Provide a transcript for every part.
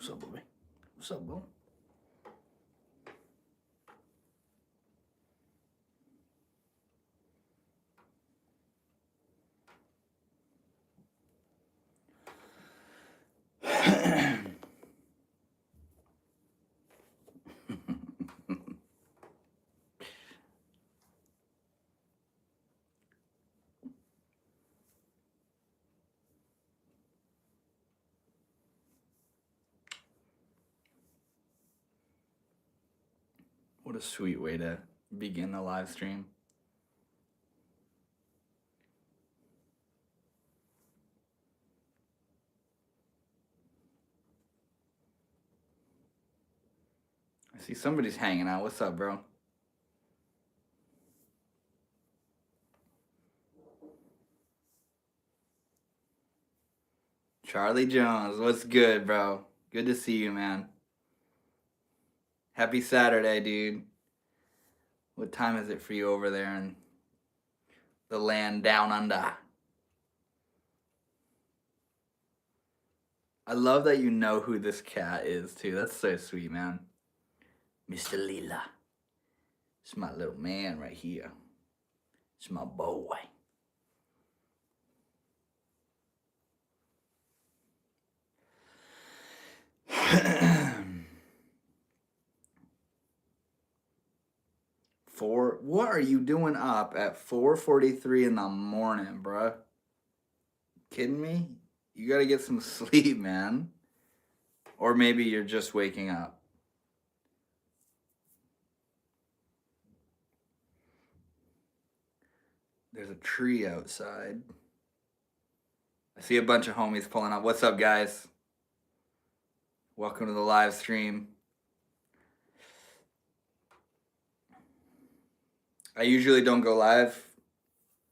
What's up, baby? What's up, bro? What a sweet way to begin the live stream. I see somebody's hanging out. What's up, bro? Charlie Jones, what's good, bro? Good to see you, man. Happy Saturday, dude. What time is it for you over there in the land down under? I love that you know who this cat is, too. That's so sweet, man. Mr. Lila. It's my little man right here. It's my boy. What are you doing up at 4:43 in the morning, bruh? Kidding me? You gotta get some sleep, man. Or maybe you're just waking up. There's a tree outside. I see a bunch of homies pulling up. What's up, guys? Welcome to the live stream. I usually don't go live.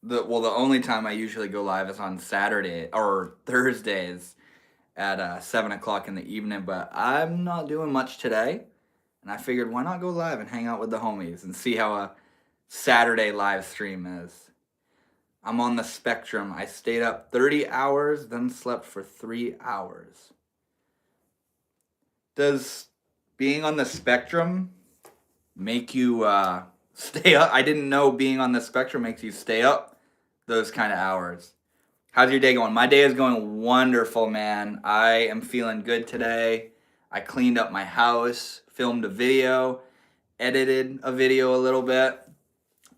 The only time I usually go live is on Saturday or Thursdays at 7 o'clock in the evening, but I'm not doing much today, and I figured why not go live and hang out with the homies and see how a Saturday live stream is. I'm on the spectrum. I stayed up 30 hours, then slept for 3 hours. Does being on the spectrum make you stay up? I didn't know being on the spectrum makes you stay up those kind of hours. How's your day going? My day is going wonderful, man. I am feeling good today. I cleaned up my house, filmed a video, edited a video a little bit,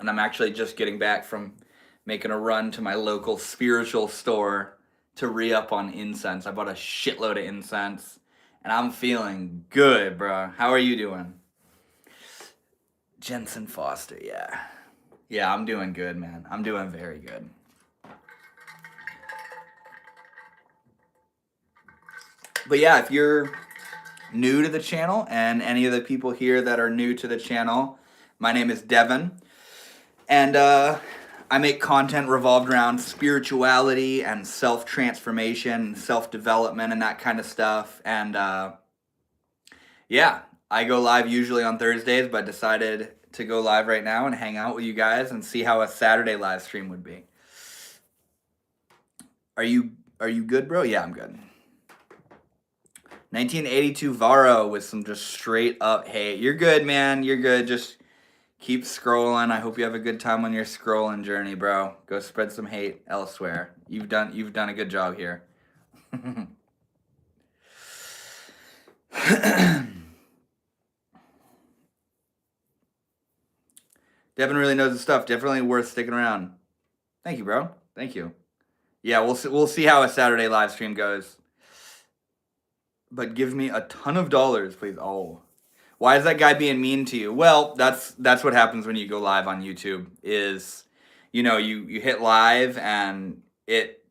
and I'm actually just getting back from making a run to my local spiritual store to re-up on incense. I bought a shitload of incense, and I'm feeling good, bro. How are you doing? Jensen Foster, yeah. Yeah, I'm doing good, man. I'm doing very good. But yeah, if you're new to the channel, and any of the people here that are new to the channel, my name is Devin, and I make content revolved around spirituality and self-transformation, self-development, and that kind of stuff. And yeah, I go live usually on Thursdays, but decided to go live right now and hang out with you guys and see how a Saturday live stream would be. Are you good, bro? Yeah, I'm good. 1982 Varo with some just straight up hate. You're good, man. You're good. Just keep scrolling. I hope you have a good time on your scrolling journey, bro. Go spread some hate elsewhere. You've done a good job here. Devin really knows his stuff. Definitely worth sticking around. Thank you, bro. Thank you. Yeah, we'll see how a Saturday live stream goes. But give me a ton of dollars, please. Oh. Why is that guy being mean to you? Well, that's what happens when you go live on YouTube is, you hit live and it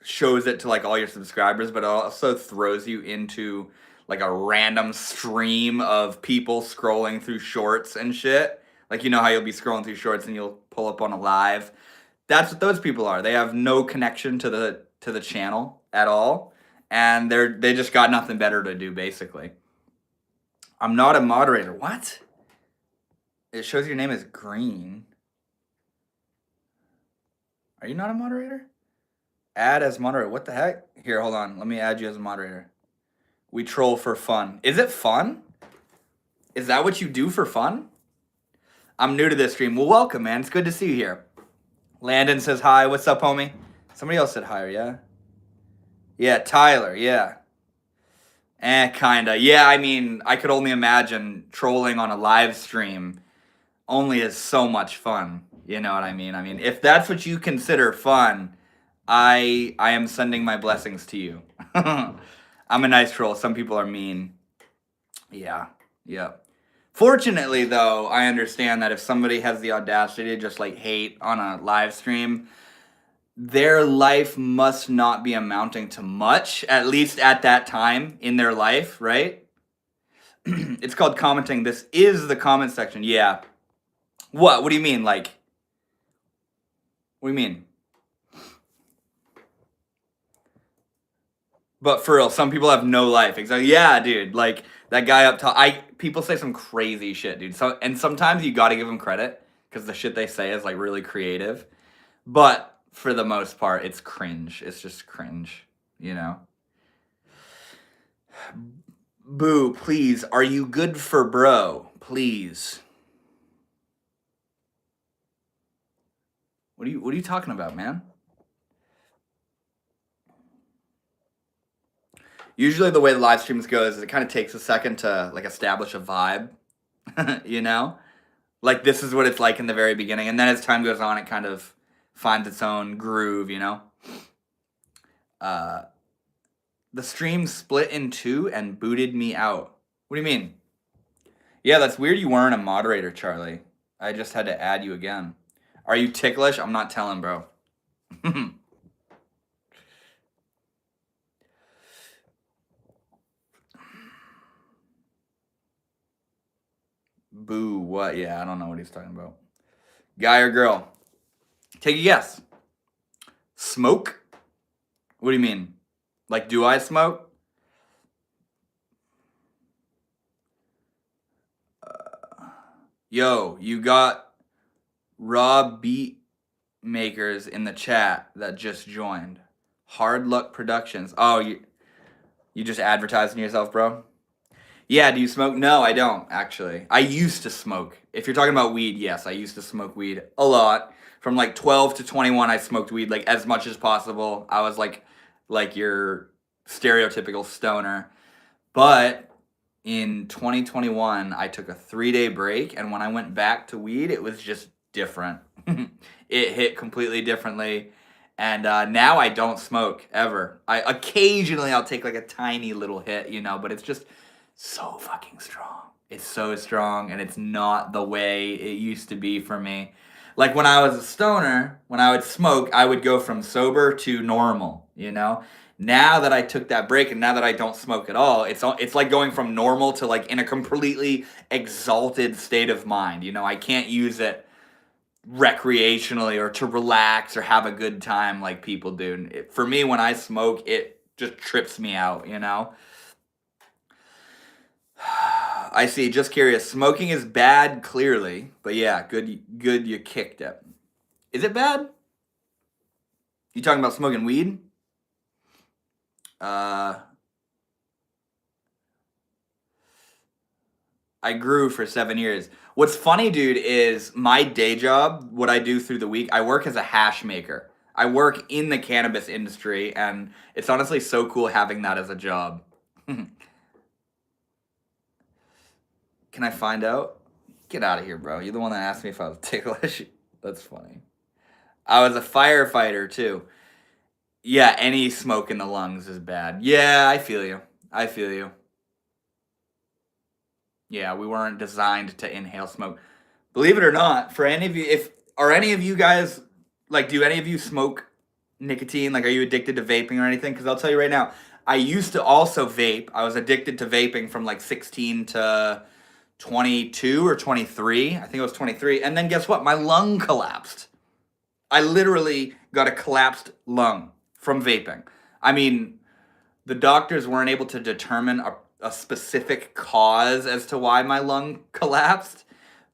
shows it to like all your subscribers, but it also throws you into like a random stream of people scrolling through shorts and shit. Like, you know how you'll be scrolling through shorts and you'll pull up on a live. That's what those people are. They have no connection to the channel at all, and they just got nothing better to do, basically. I'm not a moderator. What? It shows your name is green. Are you not a moderator? Add as moderator. What the heck? Here, hold on. Let me add you as a moderator. We troll for fun. Is it fun? Is that what you do for fun? I'm new to this stream. Well, welcome, man. It's good to see you here. Landon says hi. What's up, homie? Somebody else said hi, yeah? Yeah, Tyler, yeah. Kinda. Yeah, I mean, I could only imagine trolling on a live stream only is so much fun. You know what I mean? I mean, if that's what you consider fun, I am sending my blessings to you. I'm a nice troll. Some people are mean. Yeah. Fortunately, though, I understand that if somebody has the audacity to just like hate on a live stream, their life must not be amounting to much, at least at that time in their life, right? It's called commenting. This is the comment section. Yeah. What? What do you mean? Like, what do you mean? But for real, some people have no life. Exactly. Yeah, dude. Like that guy up top. People say some crazy shit, dude. So and sometimes you got to give them credit because the shit they say is like really creative. But for the most part, it's cringe. It's just cringe, you know? Boo, please. Are you good for bro? Please. What are you talking about, man? Usually the way the live streams go is it kind of takes a second to like establish a vibe, you know? Like this is what it's like in the very beginning, and then as time goes on, it kind of finds its own groove, you know? The stream split in two and booted me out. What do you mean? Yeah, that's weird you weren't a moderator, Charlie. I just had to add you again. Are you ticklish? I'm not telling, bro. Boo, what? Yeah, I don't know what he's talking about. Guy or girl? Take a guess. Smoke? What do you mean? Like, do I smoke? Yo, you got raw beat makers in the chat that just joined. Hard Luck Productions. Oh, you just advertising yourself, bro? Yeah, do you smoke? No, I don't, actually. I used to smoke. If you're talking about weed, yes, I used to smoke weed a lot. From like 12 to 21, I smoked weed like as much as possible. I was like your stereotypical stoner. But in 2021, I took a 3-day break, and when I went back to weed, it was just different. It hit completely differently, and now I don't smoke ever. Occasionally I'll take like a tiny little hit, you know, but it's just so fucking strong. It's so strong, and it's not the way it used to be for me. Like when I was a stoner, when I would smoke, I would go from sober to normal, you know? Now that I took that break and now that I don't smoke at all, it's like going from normal to like in a completely exalted state of mind. You know, I can't use it recreationally or to relax or have a good time like people do. For me, when I smoke, it just trips me out, you know? I see. Just curious. Smoking is bad, clearly. But yeah, good you kicked it. Is it bad? You talking about smoking weed? I grew for 7 years. What's funny, dude, is my day job, what I do through the week, I work as a hash maker. I work in the cannabis industry, and it's honestly so cool having that as a job. Can I find out? Get out of here, bro. You're the one that asked me if I was ticklish. That's funny. I was a firefighter, too. Yeah, any smoke in the lungs is bad. Yeah, I feel you. Yeah, we weren't designed to inhale smoke. Believe it or not, for any of you, are any of you guys, like, do any of you smoke nicotine? Like, are you addicted to vaping or anything? Because I'll tell you right now, I used to also vape. I was addicted to vaping from like 16 to 22 or 23. I think it was 23. And then guess what? My lung collapsed. I literally got a collapsed lung from vaping. I mean, the doctors weren't able to determine a specific cause as to why my lung collapsed.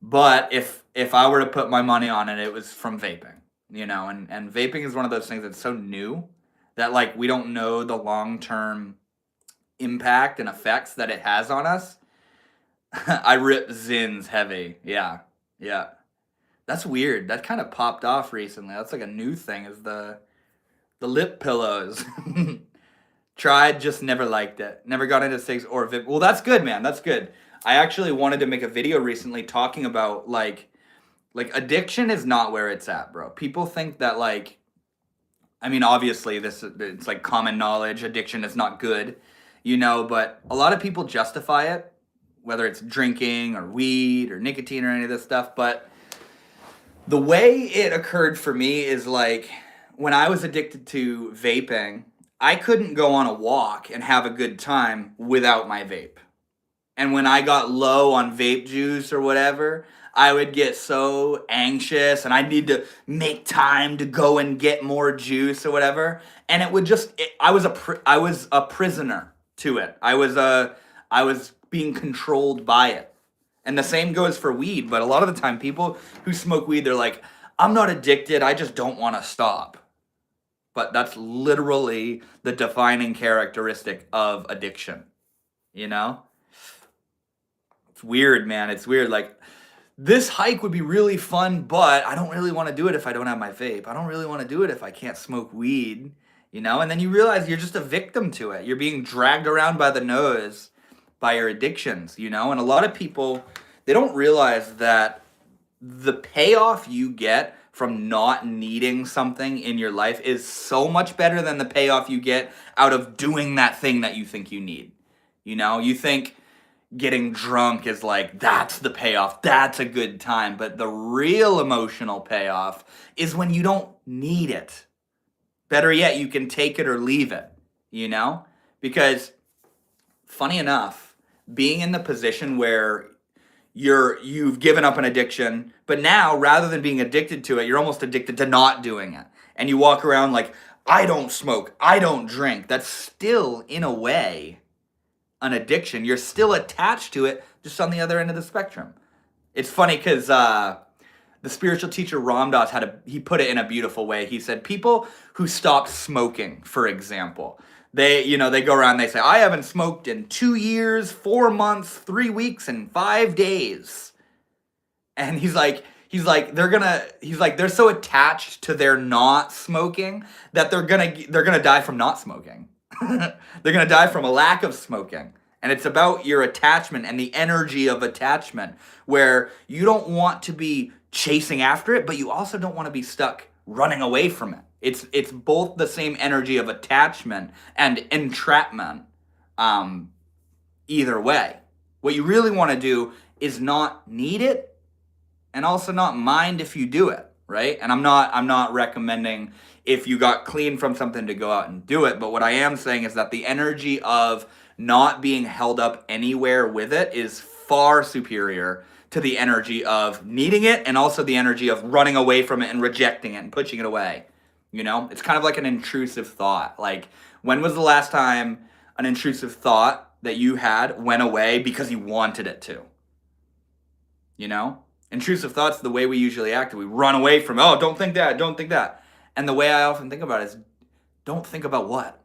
But if I were to put my money on it, it was from vaping, you know, and vaping is one of those things that's so new that like we don't know the long-term impact and effects that it has on us. I rip Zins heavy. Yeah. Yeah. That's weird. That kind of popped off recently. That's like a new thing, is the lip pillows. Tried, just never liked it. Never got into cigs or vape. Well, that's good, man. That's good. I actually wanted to make a video recently talking about like addiction is not where it's at, bro. People think that like, I mean, obviously it's like common knowledge. Addiction is not good, you know, but a lot of people justify it, whether it's drinking or weed or nicotine or any of this stuff. But the way it occurred for me is like when I was addicted to vaping, I couldn't go on a walk and have a good time without my vape. And when I got low on vape juice or whatever, I would get so anxious and I'd need to make time to go and get more juice or whatever. And it would just, I was a prisoner to it. I was being controlled by it. And the same goes for weed. But a lot of the time, people who smoke weed, they're like, I'm not addicted. I just don't want to stop. But that's literally the defining characteristic of addiction. You know? It's weird, man. It's weird. Like, this hike would be really fun, but I don't really want to do it if I don't have my vape. I don't really want to do it if I can't smoke weed, you know? And then you realize you're just a victim to it. You're being dragged around by the nose by your addictions, you know? And a lot of people, they don't realize that the payoff you get from not needing something in your life is so much better than the payoff you get out of doing that thing that you think you need. You know, you think getting drunk is like, that's the payoff, that's a good time. But the real emotional payoff is when you don't need it. Better yet, you can take it or leave it, you know? Because funny enough, being in the position where you've given up an addiction, but now rather than being addicted to it, you're almost addicted to not doing it. And you walk around like, I don't smoke, I don't drink. That's still, in a way, an addiction. You're still attached to it, just on the other end of the spectrum. It's funny because the spiritual teacher Ram Dass he put it in a beautiful way. He said, people who stop smoking, for example, they go around, they say, I haven't smoked in 2 years, 4 months, 3 weeks, and 5 days. And he's like, they're so attached to their not smoking that they're gonna die from not smoking. They're gonna die from a lack of smoking. And it's about your attachment and the energy of attachment, where you don't want to be chasing after it, but you also don't want to be stuck running away from it. It's both the same energy of attachment and entrapment. Either way, what you really want to do is not need it, and also not mind if you do it, right? And I'm not recommending if you got clean from something to go out and do it, but what I am saying is that the energy of not being held up anywhere with it is far superior to the energy of needing it, and also the energy of running away from it and rejecting it and pushing it away. You know, it's kind of like an intrusive thought. Like, when was the last time an intrusive thought that you had went away because you wanted it to? You know, intrusive thoughts, the way we usually act, we run away from, oh, don't think that, don't think that. And the way I often think about it is, don't think about what?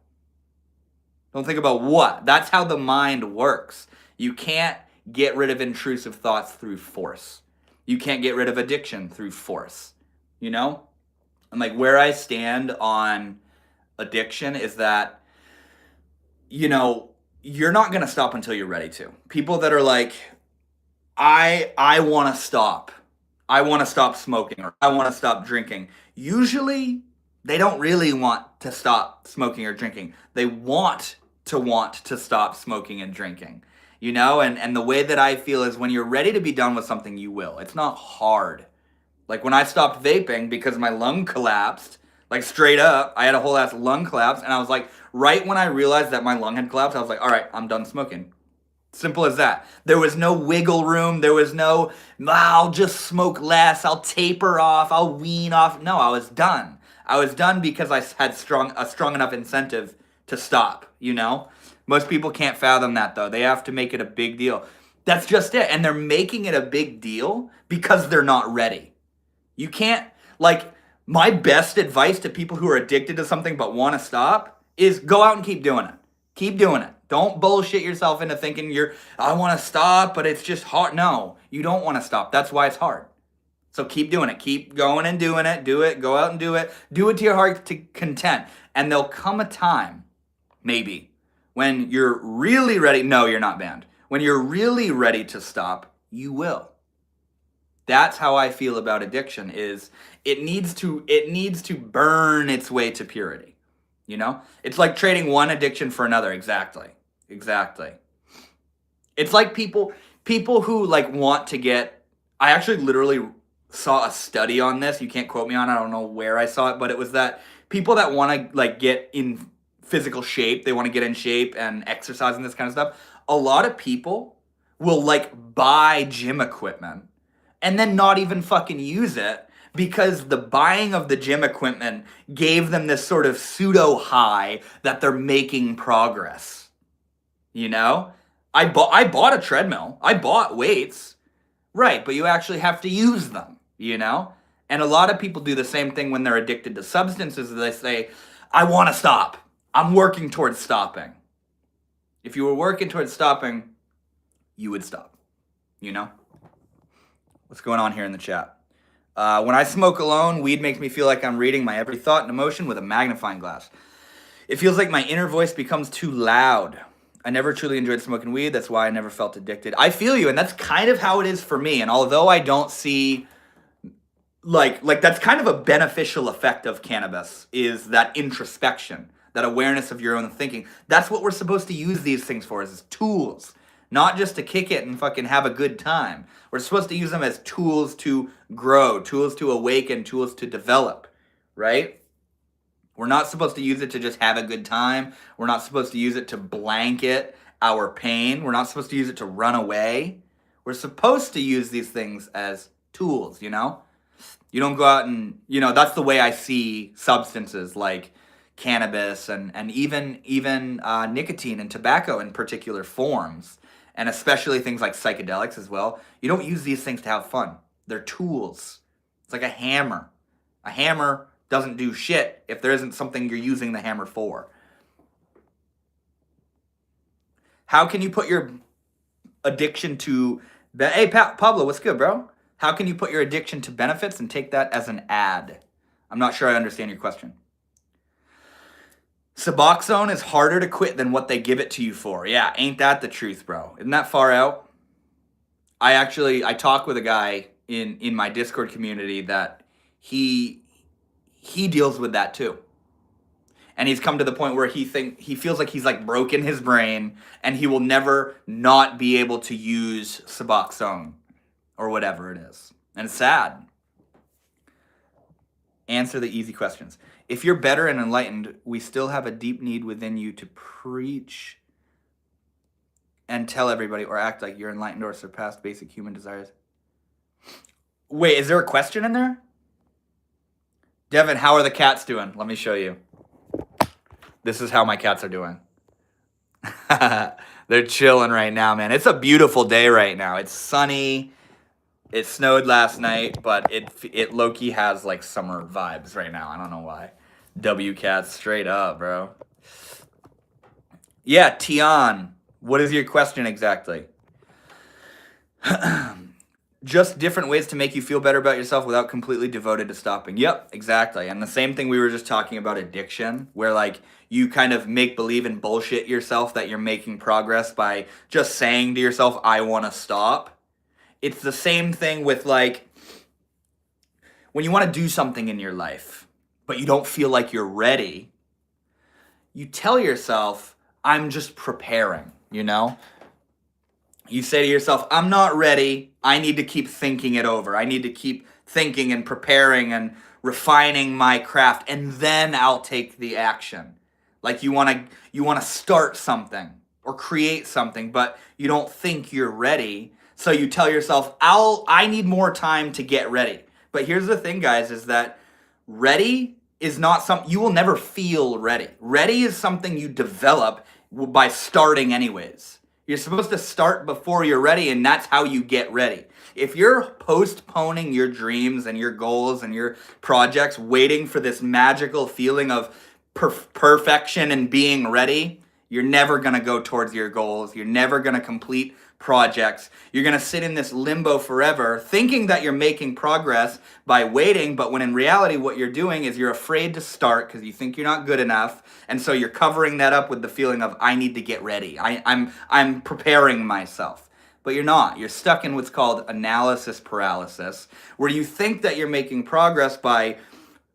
Don't think about what? That's how the mind works. You can't get rid of intrusive thoughts through force. You can't get rid of addiction through force, you know? And like, where I stand on addiction is that, you know, you're not going to stop until you're ready to. People that are like, I want to stop. I want to stop smoking, or I want to stop drinking. Usually, they don't really want to stop smoking or drinking. They want to stop smoking and drinking. You know, and the way that I feel is when you're ready to be done with something, you will. It's not hard. Like when I stopped vaping because my lung collapsed, like straight up, I had a whole ass lung collapse, and I was like, right when I realized that my lung had collapsed, I was like, all right, I'm done smoking. Simple as that. There was no wiggle room. There was no, I'll just smoke less. I'll taper off. I'll wean off. No, I was done. I was done because I had a strong enough incentive to stop, you know? Most people can't fathom that, though. They have to make it a big deal. That's just it. And they're making it a big deal because they're not ready. You can't, like, my best advice to people who are addicted to something but want to stop is go out and keep doing it. Keep doing it. Don't bullshit yourself into thinking I want to stop, but it's just hard. No, you don't want to stop. That's why it's hard. So keep doing it. Keep going and doing it. Do it. Go out and do it. Do it to your heart's content. And there'll come a time, maybe, when you're really ready. No, you're not banned. When you're really ready to stop, you will. That's how I feel about addiction. Is it needs to burn its way to purity. You know? It's like trading one addiction for another. Exactly. It's like people who like want to get, I actually literally saw a study on this. You can't quote me on it. I don't know where I saw it, but it was that people that want to like get in physical shape, they want to get in shape and exercise and this kind of stuff. A lot of people will like buy gym equipment and then not even fucking use it because the buying of the gym equipment gave them this sort of pseudo high that they're making progress. You know? I bought a treadmill. I bought weights. Right, but you actually have to use them, you know? And a lot of people do the same thing when they're addicted to substances. They say, I want to stop. I'm working towards stopping. If you were working towards stopping, you would stop, you know? What's going on here in the chat? When I smoke alone, weed makes me feel like I'm reading my every thought and emotion with a magnifying glass. It feels like my inner voice becomes too loud. I never truly enjoyed smoking weed. That's why I never felt addicted. I feel you, and that's kind of how it is for me. And although I don't see, like that's kind of a beneficial effect of cannabis, is that introspection, that awareness of your own thinking. That's what we're supposed to use these things for, as tools. Not just to kick it and fucking have a good time. We're supposed to use them as tools to grow, tools to awaken, tools to develop, right? We're not supposed to use it to just have a good time. We're not supposed to use it to blanket our pain. We're not supposed to use it to run away. We're supposed to use these things as tools, you know? You don't go out and, you know, that's the way I see substances like cannabis and even nicotine and tobacco in particular forms, and especially things like psychedelics as well. You don't use these things to have fun. They're tools. It's like a hammer. A hammer doesn't do shit if there isn't something you're using the hammer for. How can you put your addiction to... Hey, Pablo, what's good, bro? How can you put your addiction to benefits and take that as an ad? I'm not sure I understand your question. Suboxone is harder to quit than what they give it to you for. Yeah, ain't that the truth, bro? Isn't that far out? I talk with a guy in my Discord community that he deals with that too. And he's come to the point where he feels like he's like broken his brain and he will never not be able to use Suboxone or whatever it is. And it's sad. Answer the easy questions. If you're better and enlightened, we still have a deep need within you to preach and tell everybody or act like you're enlightened or surpassed basic human desires. Wait, is there a question in there? Devin, how are the cats doing? Let me show you. This is how my cats are doing. They're chilling right now, man. It's a beautiful day right now. It's sunny. It snowed last night, but it low-key has like summer vibes right now. I don't know why. W cats straight up, bro. Yeah, Tian, what is your question exactly? Just different ways to make you feel better about yourself without completely devoted to stopping. Yep, exactly. And the same thing we were just talking about addiction, where like you kind of make believe and bullshit yourself that you're making progress by just saying to yourself, I want to stop. It's the same thing with like when you want to do something in your life, but you don't feel like you're ready. You tell yourself, I'm just preparing, you know? You say to yourself, I'm not ready. I need to keep thinking it over. I need to keep thinking and preparing and refining my craft, and then I'll take the action. Like you want to start something or create something, but you don't think you're ready. So you tell yourself, I need more time to get ready. But here's the thing, guys, is that ready is not something, you will never feel ready. Ready is something you develop by starting anyways. You're supposed to start before you're ready, and that's how you get ready. If you're postponing your dreams and your goals and your projects, waiting for this magical feeling of perfection and being ready, You're never going to go towards your goals. You're never going to complete projects. You're going to sit in this limbo forever thinking that you're making progress by waiting, but when in reality what you're doing is you're afraid to start because you think you're not good enough, and so you're covering that up with the feeling of I need to get ready. I'm preparing myself. But you're not. You're stuck in what's called analysis paralysis, where you think that you're making progress by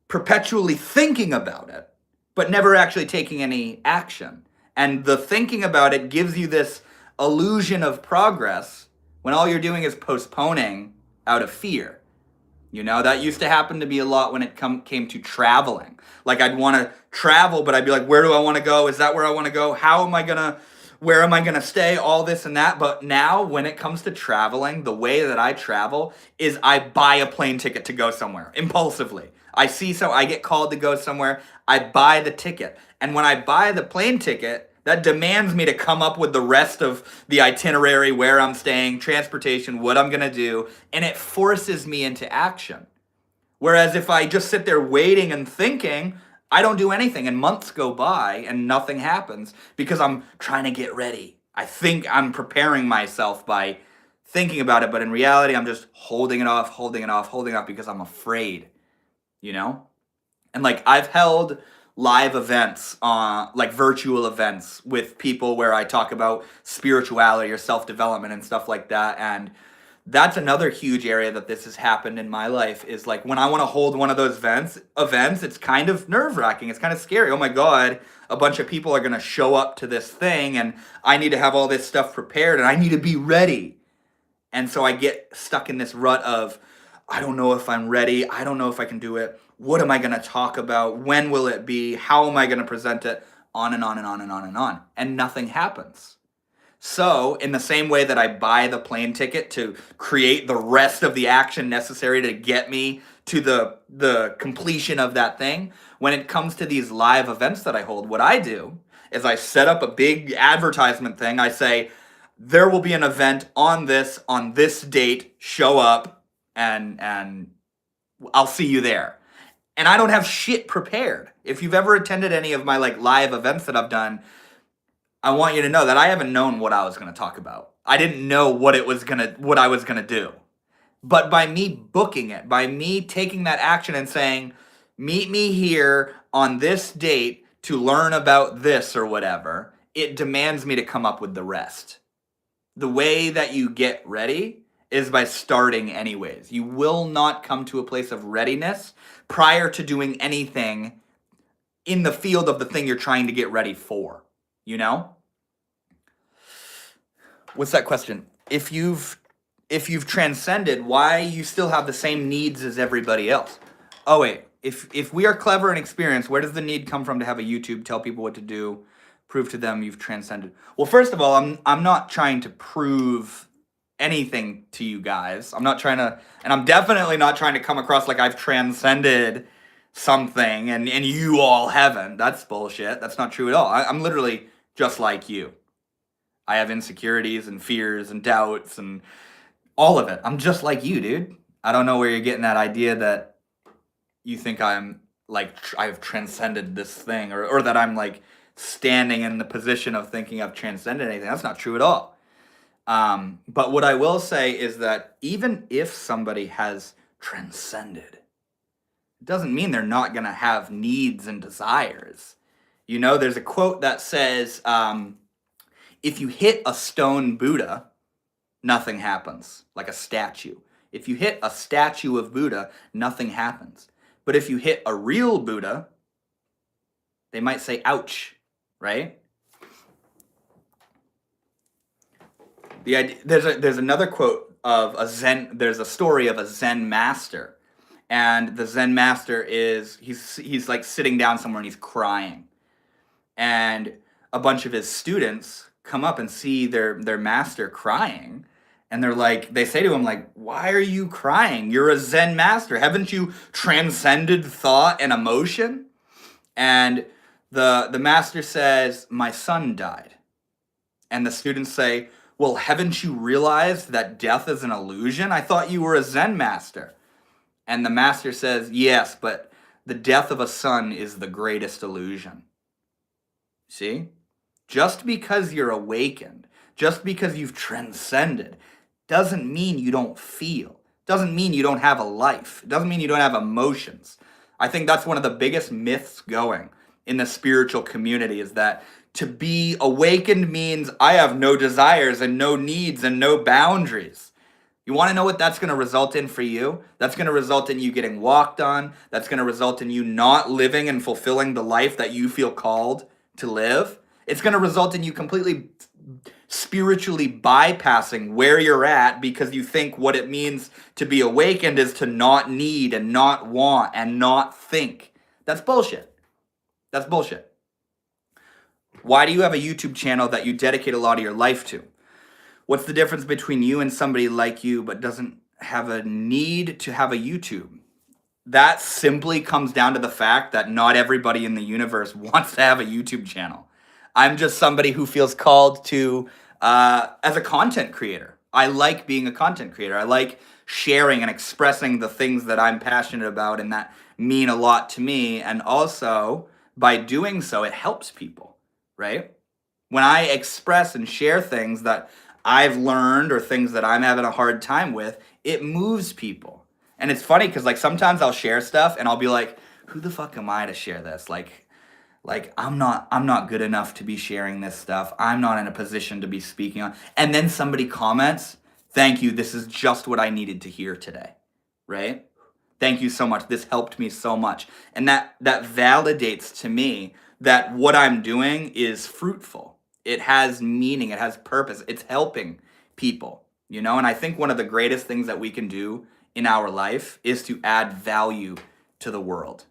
perpetually thinking about it, but never actually taking any action. And the thinking about it gives you this illusion of progress when all you're doing is postponing out of fear. You know, that used to happen to me a lot when it came to traveling. Like I'd want to travel, but I'd be like, where do I want to go? Is that where I want to go? Where am I going to stay? All this and that. But now when it comes to traveling, the way that I travel is I buy a plane ticket to go somewhere impulsively. I get called to go somewhere. I buy the ticket. And when I buy the plane ticket, that demands me to come up with the rest of the itinerary, where I'm staying, transportation, what I'm going to do. And it forces me into action. Whereas if I just sit there waiting and thinking, I don't do anything, and months go by and nothing happens because I'm trying to get ready. I think I'm preparing myself by thinking about it, but in reality, I'm just holding it off because I'm afraid, you know? And like I've held live events, like virtual events with people where I talk about spirituality or self-development and stuff like that, and that's another huge area that this has happened in my life is like when I want to hold one of those events, it's kind of nerve-wracking. It's kind of scary. Oh my God, a bunch of people are going to show up to this thing and I need to have all this stuff prepared and I need to be ready. And so I get stuck in this rut of, I don't know if I'm ready. I don't know if I can do it. What am I going to talk about? When will it be? How am I going to present it? On and on and on and on and on. And nothing happens. So, in the same way that I buy the plane ticket to create the rest of the action necessary to get me to the completion of that thing, when it comes to these live events that I hold, what I do is I set up a big advertisement thing. I say, there will be an event on this date, show up, and I'll see you there. And I don't have shit prepared. If you've ever attended any of my like live events that I've done, I want you to know that I haven't known what I was going to talk about. I didn't know what I was going to do. But by me booking it, by me taking that action and saying, meet me here on this date to learn about this or whatever, it demands me to come up with the rest. The way that you get ready is by starting anyways. You will not come to a place of readiness prior to doing anything in the field of the thing you're trying to get ready for. You know? What's that question? If you've transcended, why you still have the same needs as everybody else? Oh wait, if we are clever and experienced, where does the need come from to have a YouTube, tell people what to do, prove to them you've transcended? Well, first of all, I'm not trying to prove anything to you guys. I'm not trying to, and I'm definitely not trying to come across like I've transcended something and you all haven't. That's bullshit. That's not true at all. I'm literally just like you. I have insecurities and fears and doubts and all of it. I'm just like you, dude. I don't know where you're getting that idea that you think I'm like, I've transcended this thing or that I'm like standing in the position of thinking I've transcended anything. That's not true at all. But what I will say is that even if somebody has transcended, it doesn't mean they're not going to have needs and desires. You know, there's a quote that says, if you hit a stone Buddha, nothing happens, like a statue. If you hit a statue of Buddha, nothing happens. But if you hit a real Buddha, they might say, ouch, right? There's another quote of there's a story of a Zen master. And the Zen master he's like sitting down somewhere and he's crying. And a bunch of his students come up and see their master crying. And they say to him, like, why are you crying? You're a Zen master. Haven't you transcended thought and emotion? And the master says, my son died. And the students say, well, haven't you realized that death is an illusion? I thought you were a Zen master. And the master says, yes, but the death of a son is the greatest illusion. See? Just because you're awakened, just because you've transcended, doesn't mean you don't feel. Doesn't mean you don't have a life. It doesn't mean you don't have emotions. I think that's one of the biggest myths going in the spiritual community, is that to be awakened means I have no desires and no needs and no boundaries. You want to know what that's going to result in for you? That's going to result in you getting walked on. That's going to result in you not living and fulfilling the life that you feel called to live. It's going to result in you completely spiritually bypassing where you're at because you think what it means to be awakened is to not need and not want and not think. That's bullshit. That's bullshit. Why do you have a YouTube channel that you dedicate a lot of your life to? What's the difference between you and somebody like you but doesn't have a need to have a YouTube? That simply comes down to the fact that not everybody in the universe wants to have a YouTube channel. I'm just somebody who feels called to, as a content creator. I like being a content creator. I like sharing and expressing the things that I'm passionate about and that mean a lot to me. And also, by doing so, it helps people, right? When I express and share things that I've learned or things that I'm having a hard time with, it moves people. And it's funny because like sometimes I'll share stuff and I'll be like, who the fuck am I to share this? Like I'm not good enough to be sharing this stuff. I'm not in a position to be speaking on. And then somebody comments, thank you, this is just what I needed to hear today. Right? Thank you so much. This helped me so much. And that validates to me that what I'm doing is fruitful. It has meaning, it has purpose. It's helping people, you know? And I think one of the greatest things that we can do in our life is to add value to the world,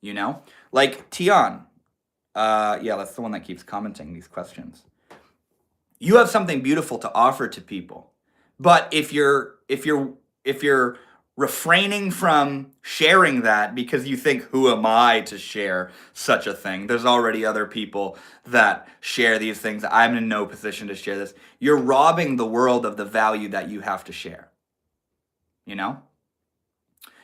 you know? Like Tian, yeah, that's the one that keeps commenting these questions. You have something beautiful to offer to people. But if you're refraining from sharing that because you think, who am I to share such a thing? There's already other people that share these things. I'm in no position to share this. You're robbing the world of the value that you have to share. You know?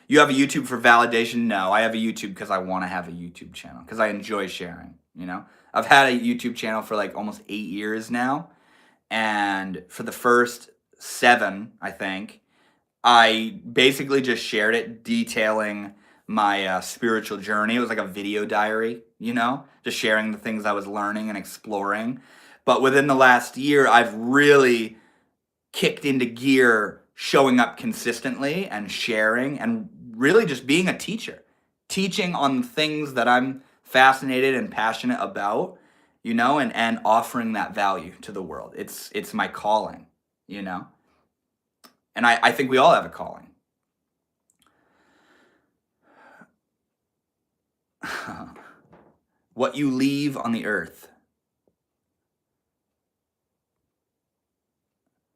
You have a YouTube for validation? No, I have a YouTube because I want to have a YouTube channel, because I enjoy sharing, you know? I've had a YouTube channel for like almost 8 years now. And for the first 7, I think, I basically just shared it detailing my spiritual journey. It was like a video diary, you know, just sharing the things I was learning and exploring. But within the last year, I've really kicked into gear, showing up consistently and sharing and really just being a teacher, teaching on things that I'm fascinated and passionate about, you know, and offering that value to the world. It's my calling, you know. And I think we all have a calling. What you leave on the earth.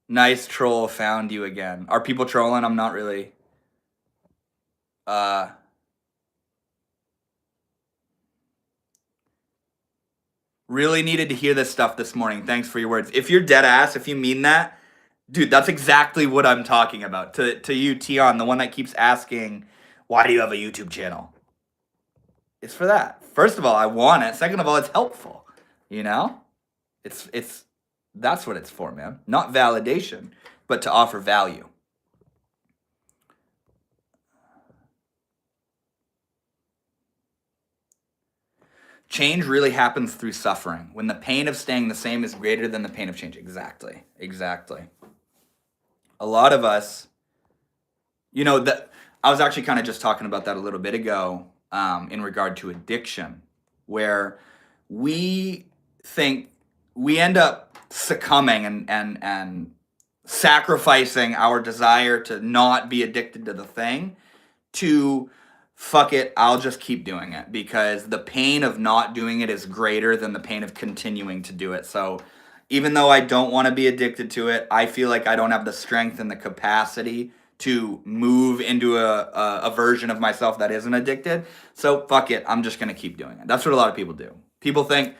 Nice troll, found you again. Are people trolling? I'm not really. Really needed to hear this stuff this morning. Thanks for your words. If you're dead ass, if you mean that, dude, that's exactly what I'm talking about. To you, Tion, the one that keeps asking, why do you have a YouTube channel? It's for that. First of all, I want it. Second of all, it's helpful. You know? It's that's what it's for, man. Not validation, but to offer value. Change really happens through suffering. When the pain of staying the same is greater than the pain of change. Exactly. A lot of us, you know, that I was actually kind of just talking about that a little bit ago, in regard to addiction, where we think we end up succumbing and sacrificing our desire to not be addicted to the thing to, fuck it, I'll just keep doing it because the pain of not doing it is greater than the pain of continuing to do it. So even though I don't want to be addicted to it, I feel like I don't have the strength and the capacity to move into a version of myself that isn't addicted. So fuck it, I'm just going to keep doing it. That's what a lot of people do. People think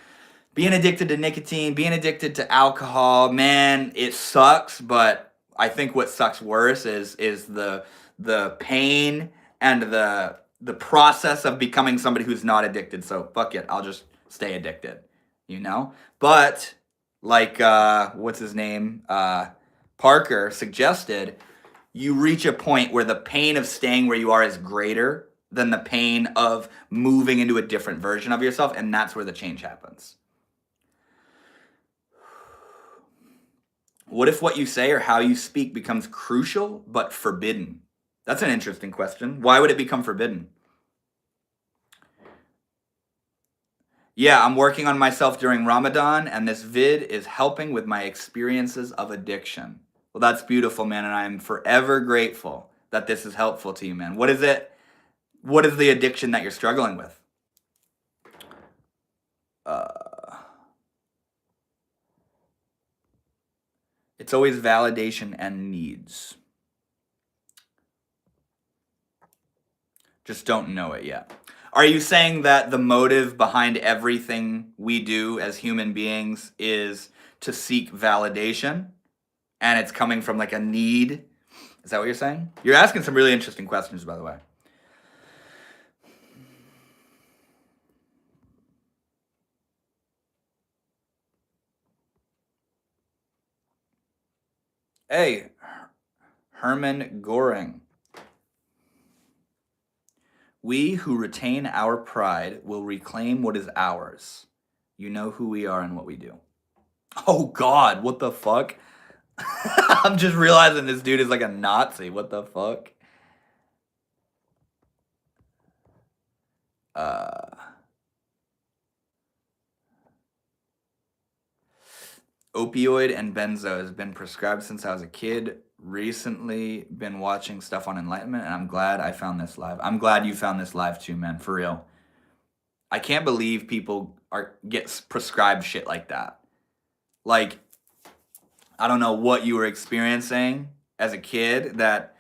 being addicted to nicotine, being addicted to alcohol, man, it sucks, but I think what sucks worse is the pain and the process of becoming somebody who's not addicted. So fuck it, I'll just stay addicted. you know? But like what's his name? Parker suggested, you reach a point where the pain of staying where you are is greater than the pain of moving into a different version of yourself, and that's where the change happens. What if what you say or how you speak becomes crucial but forbidden? That's an interesting question. Why would it become forbidden? Yeah, I'm working on myself during Ramadan, and this vid is helping with my experiences of addiction. Well, that's beautiful, man, and I'm forever grateful that this is helpful to you, man. What is it? What is the addiction that you're struggling with? It's always validation and needs. Just don't know it yet. Are you saying that the motive behind everything we do as human beings is to seek validation? And it's coming from like a need? Is that what you're saying? You're asking some really interesting questions, by the way. Hey, Herman Goring. We who retain our pride will reclaim what is ours. You know who we are and what we do. Oh God, what the fuck? I'm just realizing this dude is like a Nazi. What the fuck? Opioid and benzo has been prescribed since I was a kid. Recently been watching stuff on Enlightenment, and I'm glad I found this live. I'm glad you found this live too, man. For real. I can't believe people get prescribed shit like that. Like, I don't know what you were experiencing as a kid that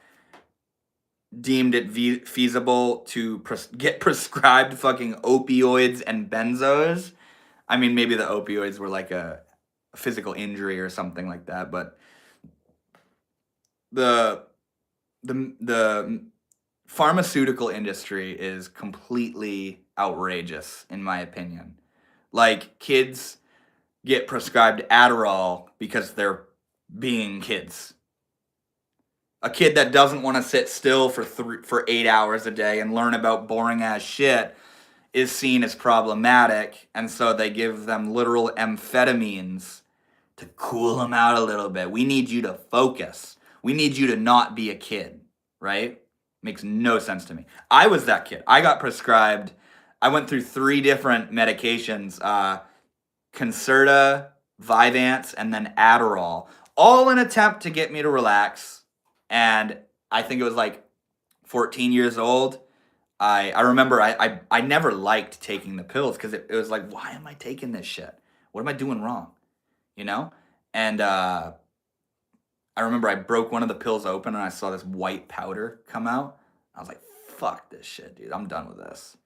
deemed it feasible to get prescribed fucking opioids and benzos. I mean, maybe the opioids were like a physical injury or something like that, but the pharmaceutical industry is completely outrageous, in my opinion. Like, kids get prescribed Adderall because they're being kids. A kid that doesn't want to sit still for 8 hours a day and learn about boring ass shit is seen as problematic, and so they give them literal amphetamines to cool them out a little bit. We need you to focus. We need you to not be a kid, right? Makes no sense to me. I was that kid. I got prescribed. I went through 3 different medications: Concerta, Vyvanse, and then Adderall, all in an attempt to get me to relax. And I think it was like 14 years old. I remember I never liked taking the pills because it was like, why am I taking this shit? What am I doing wrong? You know? And I remember I broke one of the pills open and I saw this white powder come out. I was like, fuck this shit, dude. I'm done with this.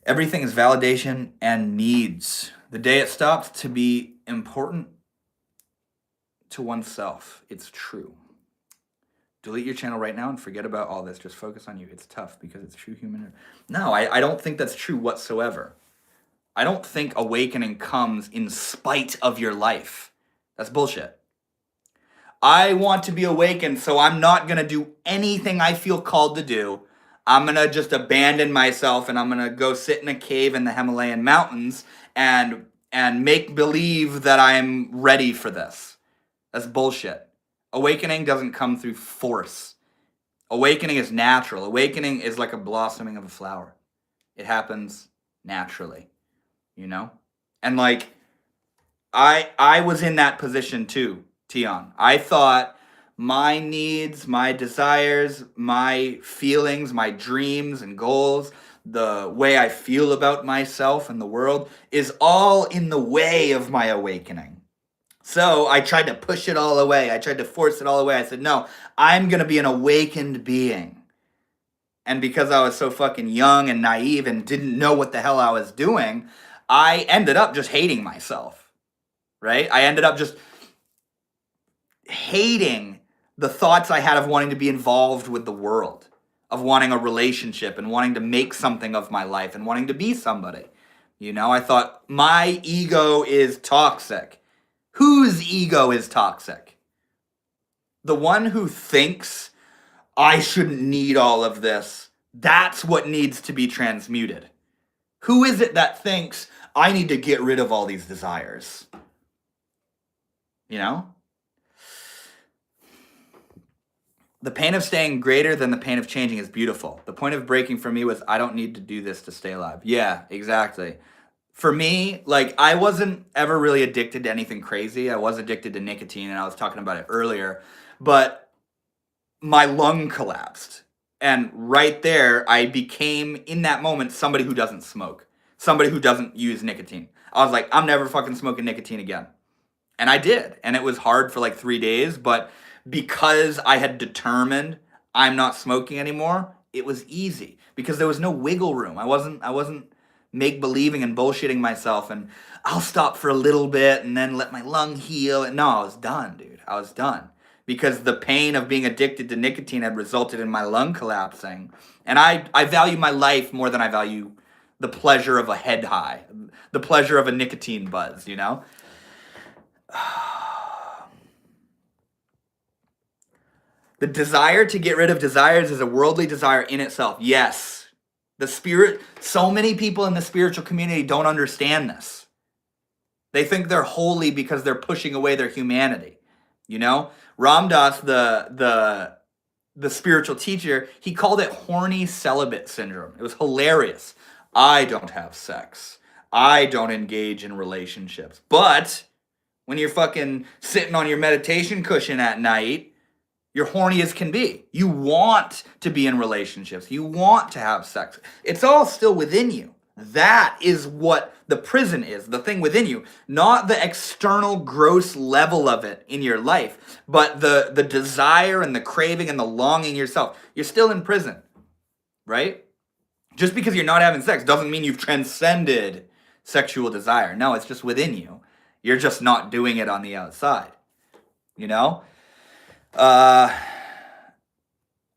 Everything is validation and needs. The day it stops to be important to oneself, it's true. Delete your channel right now and forget about all this. Just focus on you. It's tough because it's true human. No, I don't think that's true whatsoever. I don't think awakening comes in spite of your life. That's bullshit. I want to be awakened, so I'm not going to do anything I feel called to do. I'm going to just abandon myself and I'm going to go sit in a cave in the Himalayan mountains and make believe that I'm ready for this. That's bullshit. Awakening doesn't come through force. Awakening is natural. Awakening is like a blossoming of a flower. It happens naturally, you know? And like, I was in that position too, Tion. I thought my needs, my desires, my feelings, my dreams and goals, the way I feel about myself and the world is all in the way of my awakening. So I tried to push it all away. I tried to force it all away. I said, no, I'm going to be an awakened being. And because I was so fucking young and naive and didn't know what the hell I was doing, I ended up just hating myself, right? I ended up just hating the thoughts I had of wanting to be involved with the world, of wanting a relationship and wanting to make something of my life and wanting to be somebody, You know, I thought my ego is toxic. Whose ego is toxic? The one who thinks I shouldn't need all of this. That's what needs to be transmuted. Who is it that thinks I need to get rid of all these desires? You know? The pain of staying greater than the pain of changing is beautiful. The point of breaking for me was I don't need to do this to stay alive. Yeah, exactly. For me, like, I wasn't ever really addicted to anything crazy. I was addicted to nicotine, and I was talking about it earlier. But my lung collapsed. And right there, I became, in that moment, somebody who doesn't smoke. Somebody who doesn't use nicotine. I was like, I'm never fucking smoking nicotine again. And I did. And it was hard for like 3 days, but because I had determined I'm not smoking anymore, it was easy because there was no wiggle room. I wasn't make believing and bullshitting myself and I'll stop for a little bit and then let my lung heal. And no, I was done, dude. I was done because the pain of being addicted to nicotine had resulted in my lung collapsing. And I value my life more than I value the pleasure of a head high, the pleasure of a nicotine buzz, you know? The desire to get rid of desires is a worldly desire in itself. Yes. The spirit, so many people in the spiritual community don't understand this. They think they're holy because they're pushing away their humanity. You know? Ram Dass, the spiritual teacher, he called it horny celibate syndrome. It was hilarious. I don't have sex. I don't engage in relationships. But when you're fucking sitting on your meditation cushion at night, you're horny as can be. You want to be in relationships. You want to have sex. It's all still within you. That is what the prison is, the thing within you. Not the external gross level of it in your life, but the desire and the craving and the longing yourself. You're still in prison, right? Just because you're not having sex doesn't mean you've transcended sexual desire. No, it's just within you. You're just not doing it on the outside, you know? I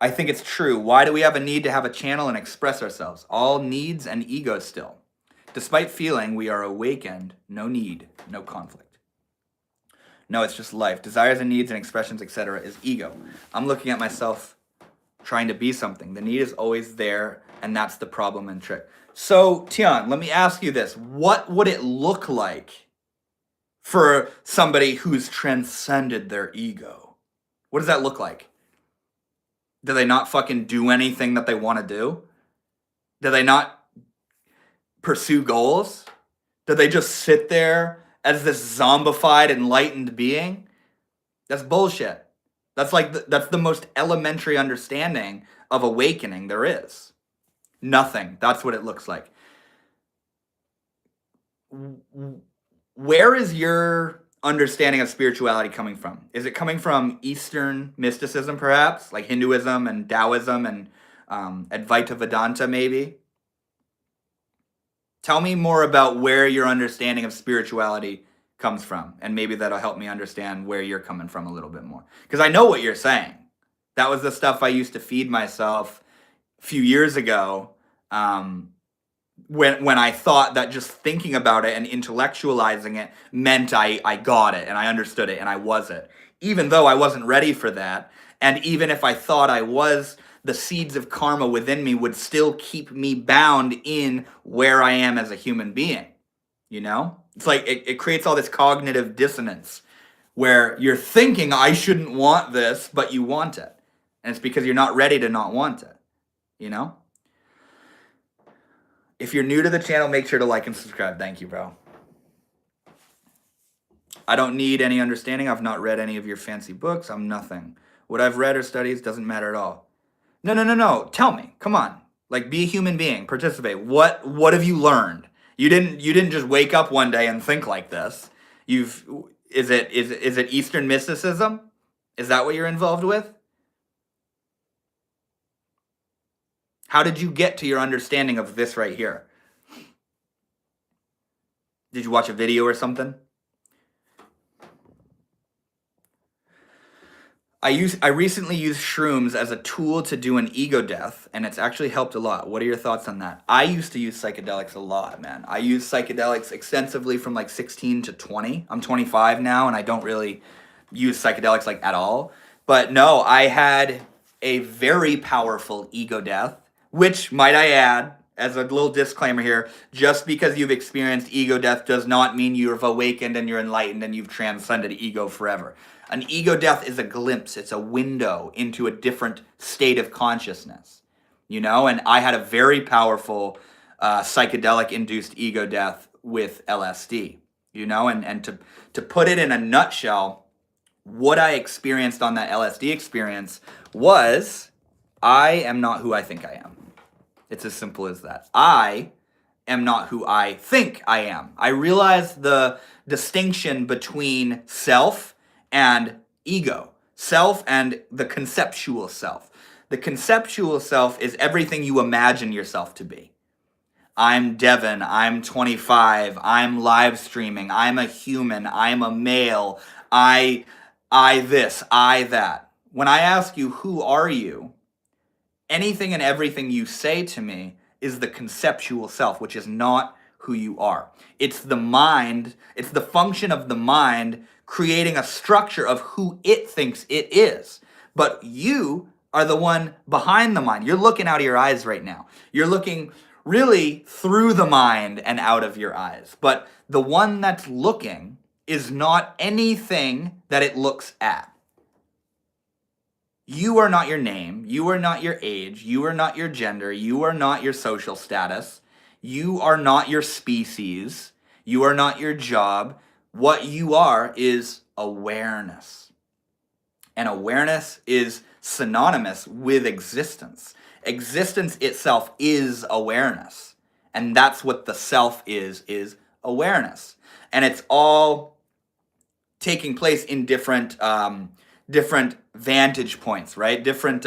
think it's true. Why do we have a need to have a channel and express ourselves? All needs and ego still. Despite feeling we are awakened, no need, no conflict. No, it's just life. Desires and needs and expressions, etc. is ego. I'm looking at myself trying to be something. The need is always there, and that's the problem and trick. So, Tian, let me ask you this. What would it look like for somebody who's transcended their ego? What does that look like? Do they not fucking do anything that they want to do? Do they not pursue goals? Do they just sit there as this zombified, enlightened being? That's bullshit. That's that's the most elementary understanding of awakening there is. Nothing. That's what it looks like. Where is your understanding of spirituality coming from? Is it coming from Eastern mysticism, perhaps, like Hinduism and Taoism and Advaita Vedanta, maybe? Tell me more about where your understanding of spirituality comes from, and maybe that'll help me understand where you're coming from a little bit more. Because I know what you're saying. That was the stuff I used to feed myself a few years ago, when I thought that just thinking about it and intellectualizing it meant I got it and I understood it and I was it. Even though I wasn't ready for that, and even if I thought I was, the seeds of karma within me would still keep me bound in where I am as a human being. You know? It's like it creates all this cognitive dissonance where you're thinking I shouldn't want this, but you want it. And it's because you're not ready to not want it. You know? If you're new to the channel, make sure to like and subscribe. Thank you, bro. I don't need any understanding. I've not read any of your fancy books. I'm nothing. What I've read or studied doesn't matter at all. No. Tell me. Come on. Like, be a human being. Participate. What have you learned? You didn't just wake up one day and think like this. Is it Eastern mysticism? Is that what you're involved with? How did you get to your understanding of this right here? Did you watch a video or something? I recently used shrooms as a tool to do an ego death, and it's actually helped a lot. What are your thoughts on that? I used to use psychedelics a lot, man. I used psychedelics extensively from like 16 to 20. I'm 25 now, and I don't really use psychedelics like at all. But no, I had a very powerful ego death, which, might I add, as a little disclaimer here, just because you've experienced ego death does not mean you've awakened and you're enlightened and you've transcended ego forever. An ego death is a glimpse, it's a window into a different state of consciousness, you know? And I had a very powerful psychedelic-induced ego death with LSD, you know? And to put it in a nutshell, what I experienced on that LSD experience was, I am not who I think I am. It's as simple as that. I am not who I think I am. I realized the distinction between self and ego, self and the conceptual self. The conceptual self is everything you imagine yourself to be. I'm Devin, I'm 25, I'm live streaming, I'm a human, I'm a male, I this, I that. When I ask you, who are you? Anything and everything you say to me is the conceptual self, which is not who you are. It's the mind, it's the function of the mind creating a structure of who it thinks it is. But you are the one behind the mind. You're looking out of your eyes right now. You're looking really through the mind and out of your eyes. But the one that's looking is not anything that it looks at. You are not your name. You are not your age. You are not your gender. You are not your social status. You are not your species. You are not your job. What you are is awareness. And awareness is synonymous with existence. Existence itself is awareness. And that's what the self is awareness. And it's all taking place in different vantage points, right? Different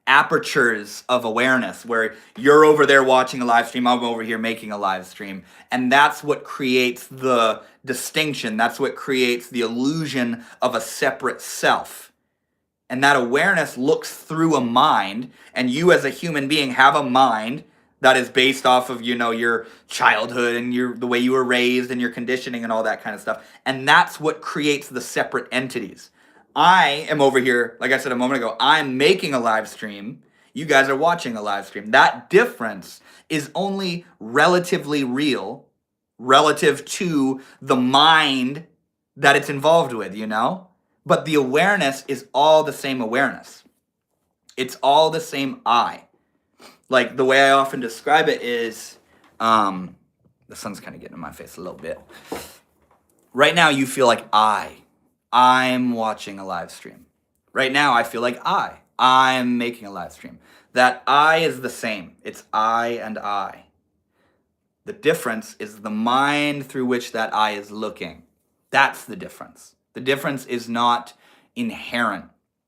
apertures of awareness, where you're over there watching a live stream, I'm over here making a live stream. And that's what creates the distinction. That's what creates the illusion of a separate self. And that awareness looks through a mind, and you as a human being have a mind that is based off of, you know, your childhood and the way you were raised and your conditioning and all that kind of stuff. And that's what creates the separate entities. I am over here, like I said a moment ago, I'm making a live stream. You guys are watching a live stream. That difference is only relatively real relative to the mind that it's involved with, you know? But the awareness is all the same awareness. It's all the same I. Like, the way I often describe it is, the sun's kind of getting in my face a little bit. Right now, you feel like I'm watching a live stream. Right now, I feel like I'm making a live stream. That I is the same. It's I and I. The difference is the mind through which that I is looking. That's the difference. The difference is not inherent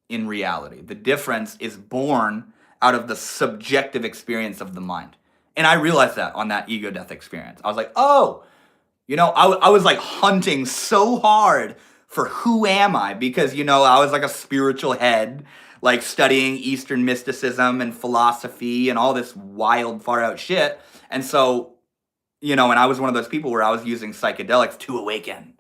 in reality. The difference is born out of the subjective experience of the mind. And I realized that on that ego death experience. I was like, oh, you know, I was like hunting so hard for who am I? Because, you know, I was like a spiritual head, like studying Eastern mysticism and philosophy and all this wild, far out shit. And so, you know, and I was one of those people where I was using psychedelics to awaken.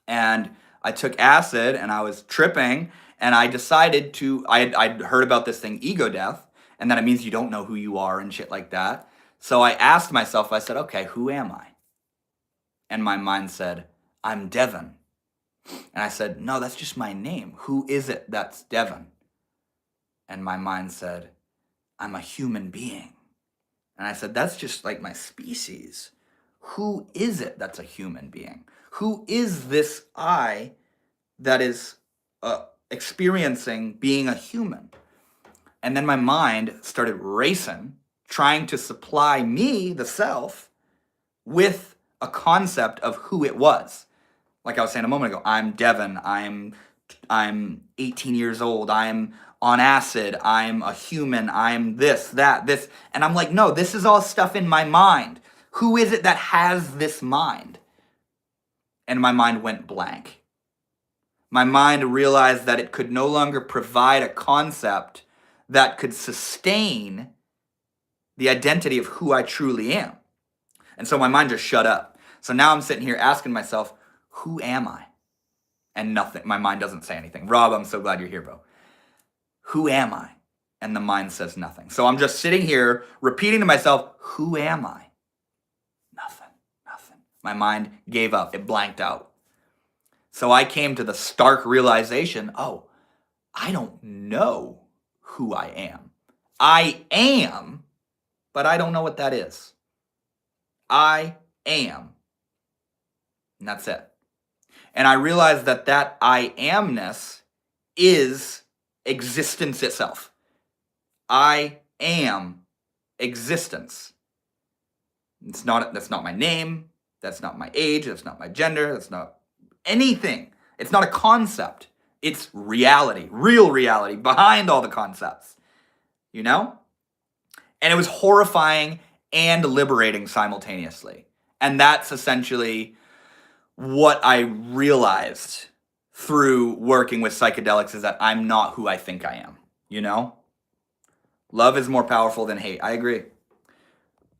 And I took acid and I was tripping, and I decided I'd heard about this thing, ego death, and that it means you don't know who you are and shit like that. So I asked myself, I said, okay, who am I? And my mind said, I'm Devin. And I said, no, that's just my name. Who is it that's Devin? And my mind said, I'm a human being. And I said, that's just like my species. Who is it that's a human being? Who is this I that is experiencing being a human? And then my mind started racing, trying to supply me, the self, with a concept of who it was. Like I was saying a moment ago, I'm Devin, I'm 18 years old, I'm on acid, I'm a human, I'm this, that, this. And I'm like, no, this is all stuff in my mind. Who is it that has this mind? And my mind went blank. My mind realized that it could no longer provide a concept that could sustain the identity of who I truly am. And so my mind just shut up. So now I'm sitting here asking myself, who am I? And nothing. My mind doesn't say anything. Rob, I'm so glad you're here, bro. Who am I? And the mind says nothing. So I'm just sitting here repeating to myself, who am I? Nothing. My mind gave up. It blanked out. So I came to the stark realization, oh, I don't know who I am. I am, but I don't know what that is. I am. And that's it. And I realized that that I amness is existence itself. I am existence. That's not my name. That's not my age. That's not my gender. That's not anything. It's not a concept. It's reality, real reality behind all the concepts, you know? And it was horrifying and liberating simultaneously. And that's essentially what I realized through working with psychedelics, is that I'm not who I think I am, you know? Love is more powerful than hate. I agree.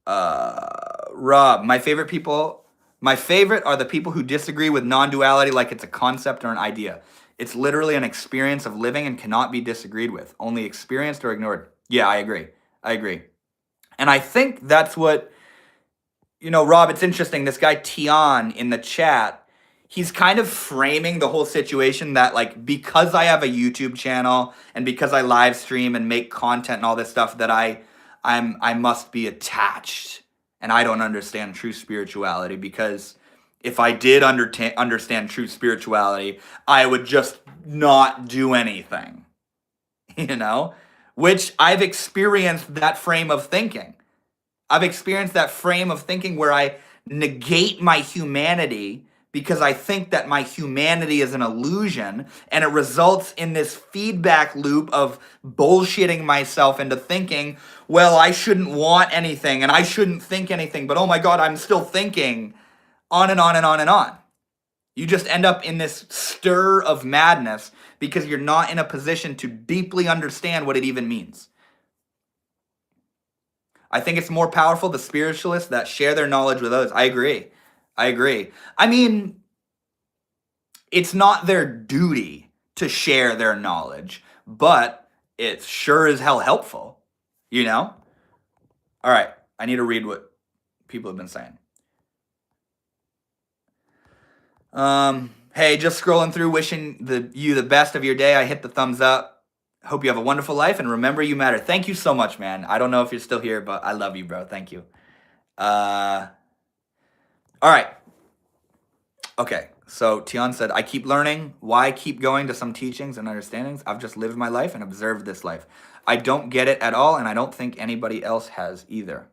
Rob, my favorite are the people who disagree with non-duality like it's a concept or an idea. It's literally an experience of living and cannot be disagreed with, only experienced or ignored. Yeah, I agree. And I think that's what, Rob, it's interesting. This guy Tian in the chat, he's kind of framing the whole situation that, like, because I have a YouTube channel and because I live stream and make content and all this stuff, that I must be attached and I don't understand true spirituality, because if I did understand true spirituality, I would just not do anything, which I've experienced that frame of thinking. I've experienced that frame of thinking where I negate my humanity because I think that my humanity is an illusion, and it results in this feedback loop of bullshitting myself into thinking, well, I shouldn't want anything and I shouldn't think anything, but oh my God, I'm still thinking, on and on and on and on. You just end up in this stir of madness because you're not in a position to deeply understand what it even means. I think it's more powerful, the spiritualists that share their knowledge with others. I agree. I mean, it's not their duty to share their knowledge, but it's sure as hell helpful, All right, I need to read what people have been saying. Hey, just scrolling through, wishing you the best of your day. I hit the thumbs up. Hope you have a wonderful life, and remember, you matter. Thank you so much, man. I don't know if you're still here, but I love you, bro. Thank you. All right. Okay, so Tian said, I keep learning. Why keep going to some teachings and understandings? I've just lived my life and observed this life. I don't get it at all, and I don't think anybody else has either.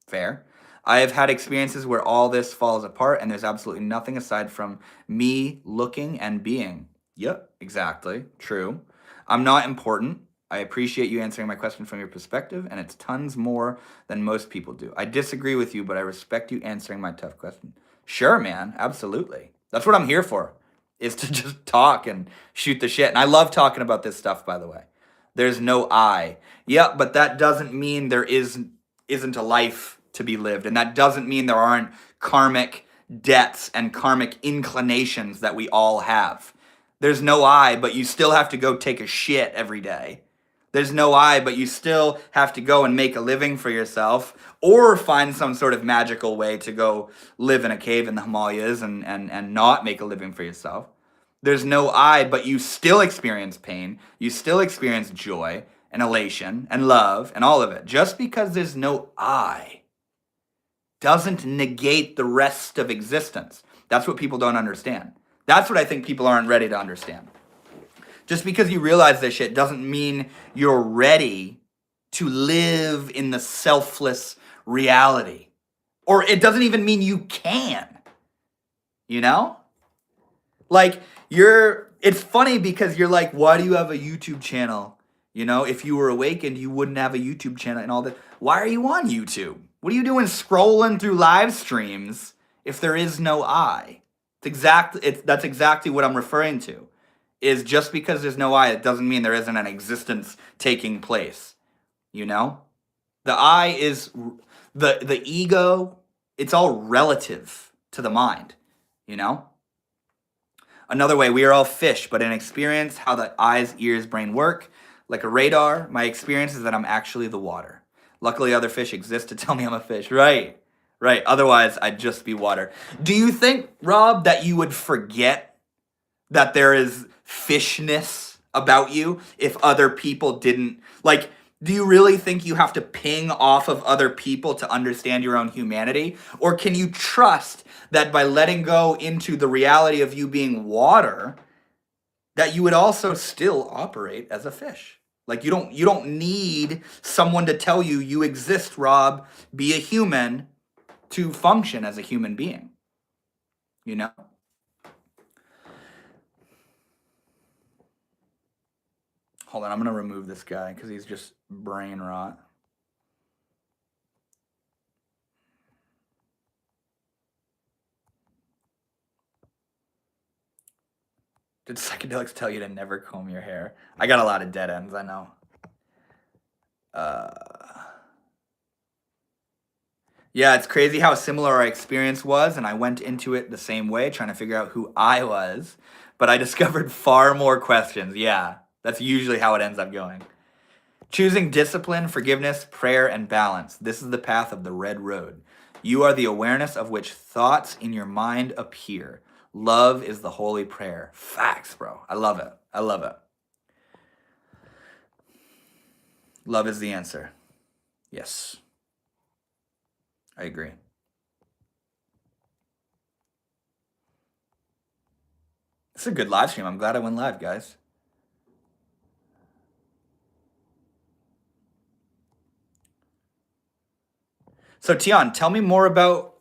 Fair. I have had experiences where all this falls apart, and there's absolutely nothing aside from me looking and being. Yep, exactly. True. I'm not important. I appreciate you answering my question from your perspective, and it's tons more than most people do. I disagree with you, but I respect you answering my tough question. Sure, man. Absolutely. That's what I'm here for, is to just talk and shoot the shit. And I love talking about this stuff, by the way. There's no I. Yep, but that doesn't mean there isn't a life to be lived. And that doesn't mean there aren't karmic debts and karmic inclinations that we all have. There's no I, but you still have to go take a shit every day. There's no I, but you still have to go and make a living for yourself, or find some sort of magical way to go live in a cave in the Himalayas and not make a living for yourself. There's no I, but you still experience pain. You still experience joy and elation and love and all of it. Just because there's no I doesn't negate the rest of existence. That's what people don't understand. That's what I think people aren't ready to understand. Just because you realize this shit doesn't mean you're ready to live in the selfless reality. Or it doesn't even mean you can. Like, it's funny because you're like, why do you have a YouTube channel? If you were awakened, you wouldn't have a YouTube channel and all that. Why are you on YouTube? What are you doing scrolling through live streams if there is no I? That's exactly what I'm referring to. is just because there's no I, it doesn't mean there isn't an existence taking place. You know? The I is the ego, it's all relative to the mind, you know? Another way, we are all fish, but in experience, how the eyes, ears, brain work, like a radar, my experience is that I'm actually the water. Luckily, other fish exist to tell me I'm a fish. Right, right. Otherwise, I'd just be water. Do you think, Rob, that you would forget that there is fishness about you if other people didn't? Like, do you really think you have to ping off of other people to understand your own humanity? Or can you trust that by letting go into the reality of you being water, that you would also still operate as a fish? Like you don't need someone to tell you you exist, Rob, be a human to function as a human being. You know? Hold on, I'm going to remove this guy because he's just brain rot. Did psychedelics tell you to never comb your hair? I got a lot of dead ends, I know. Yeah, it's crazy how similar our experience was, and I went into it the same way, trying to figure out who I was, but I discovered far more questions. Yeah, that's usually how it ends up going. Choosing discipline, forgiveness, prayer, and balance. This is the path of the red road. You are the awareness of which thoughts in your mind appear. Love is the holy prayer. Facts, bro. I love it. I love it. Love is the answer. Yes. I agree. It's a good live stream. I'm glad I went live, guys. So, Tian, tell me more about,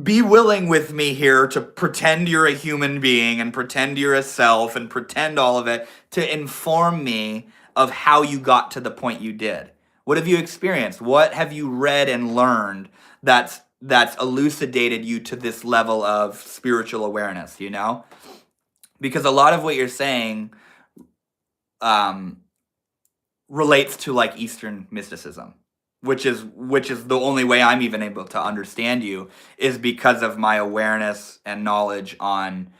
be willing with me here to pretend you're a human being and pretend you're a self and pretend all of it to inform me of how you got to the point you did. What have you experienced? What have you read and learned that's elucidated you to this level of spiritual awareness, Because a lot of what you're saying relates to like Eastern mysticism, which is the only way I'm even able to understand you is because of my awareness and knowledge on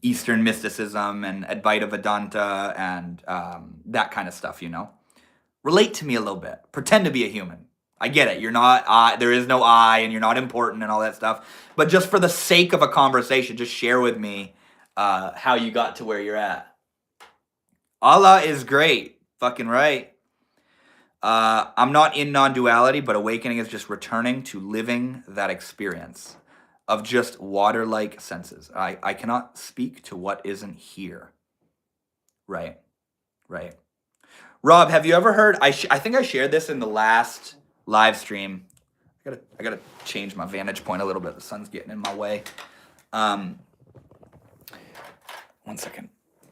Eastern mysticism and Advaita Vedanta and that kind of stuff. Relate to me a little bit. Pretend to be a human. I get it. You're not I. There is no I, and you're not important and all that stuff. But just for the sake of a conversation, just share with me how you got to where you're at. Allah is great. Fucking right. I'm not in non-duality, but awakening is just returning to living that experience of just water-like senses. I cannot speak to what isn't here. Right. Rob, have you ever heard? I think I shared this in the last live stream. I gotta change my vantage point a little bit. The sun's getting in my way. 1 second.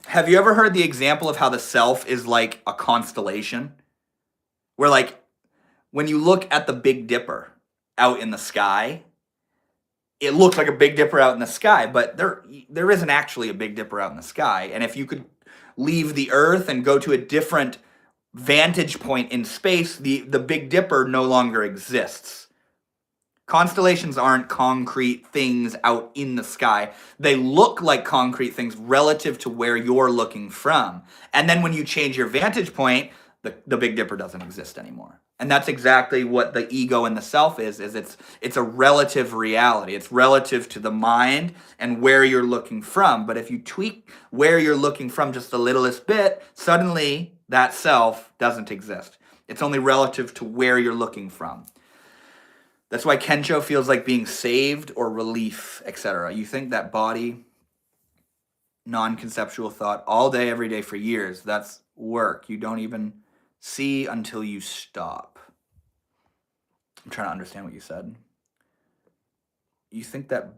Have you ever heard the example of how the self is like a constellation? Where like when you look at the Big Dipper out in the sky, it looks like a Big Dipper out in the sky, but there isn't actually a Big Dipper out in the sky. And if you could leave the Earth and go to a different vantage point in space, the Big Dipper no longer exists. Constellations aren't concrete things out in the sky. They look like concrete things relative to where you're looking from. And then when you change your vantage point, the Big Dipper doesn't exist anymore. And that's exactly what the ego and the self is it's a relative reality. It's relative to the mind and where you're looking from. But if you tweak where you're looking from just the littlest bit, suddenly that self doesn't exist. It's only relative to where you're looking from. That's why Kensho feels like being saved or relief, etc. You think that body, non-conceptual thought, all day, every day for years, that's work. You don't even see until you stop. I'm trying to understand what you said. You think that...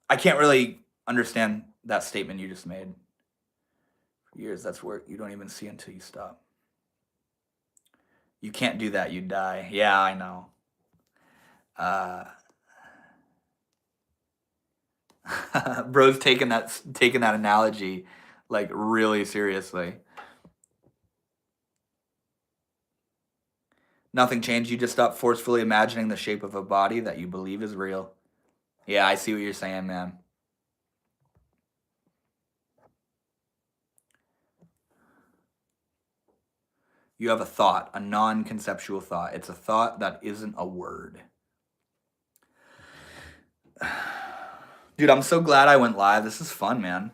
I can't really understand that statement you just made. For years, that's work. You don't even see until you stop. You can't do that. You die. Yeah, I know. Bro's taking that analogy like really seriously. Nothing changed. You just stopped forcefully imagining the shape of a body that you believe is real. Yeah, I see what you're saying, man. You have a thought, a non-conceptual thought. It's a thought that isn't a word. Dude, I'm so glad I went live. This is fun, man.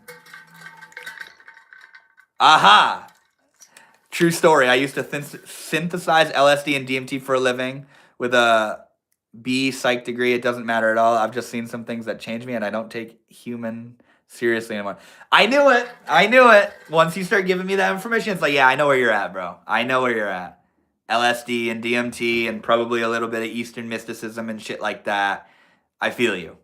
Aha! True story. I used to synthesize LSD and DMT for a living with a B psych degree. It doesn't matter at all. I've just seen some things that change me, and I don't take human seriously anymore. I knew it. Once you start giving me that information, it's like, yeah, I know where you're at, bro. I know where you're at. LSD and DMT and probably a little bit of Eastern mysticism and shit like that. I feel you.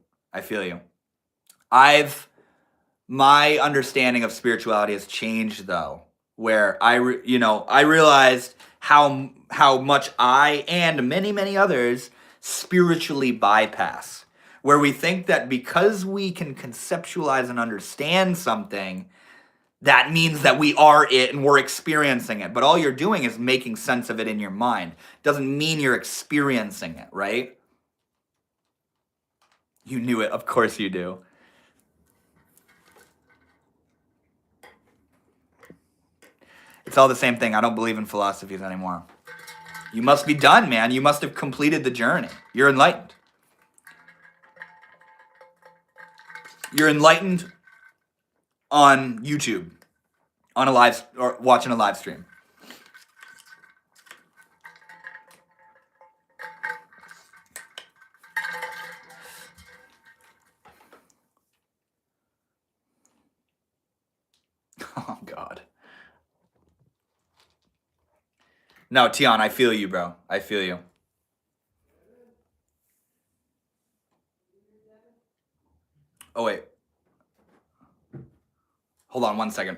My understanding of spirituality has changed, though, where I realized how much I and many others spiritually bypass, where we think that because we can conceptualize and understand something, that means that we are it and we're experiencing it. But all you're doing is making sense of it in your mind. Doesn't mean you're experiencing it, right? You knew it. Of course you do. It's all the same thing. I don't believe in philosophies anymore. You must be done, man. You must have completed the journey. You're enlightened. You're enlightened on YouTube, on a live or watching a live stream. Oh God. No, Tion, I feel you, bro. I feel you. Oh wait. Hold on 1 second.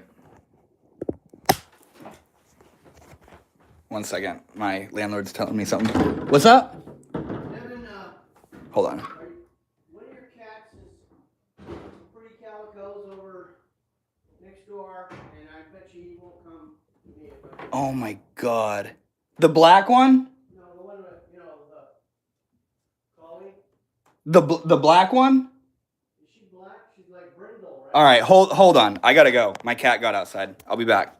1 second. My landlord's telling me something. What's up? Devin, Hold on. one of your cats is pretty calicos over next door, and I bet you he won't come to me. Oh my God. The black one? No, the one with, the collie. The black one? Is she black? She's like brindle, right? All right, hold on. I gotta go. My cat got outside. I'll be back.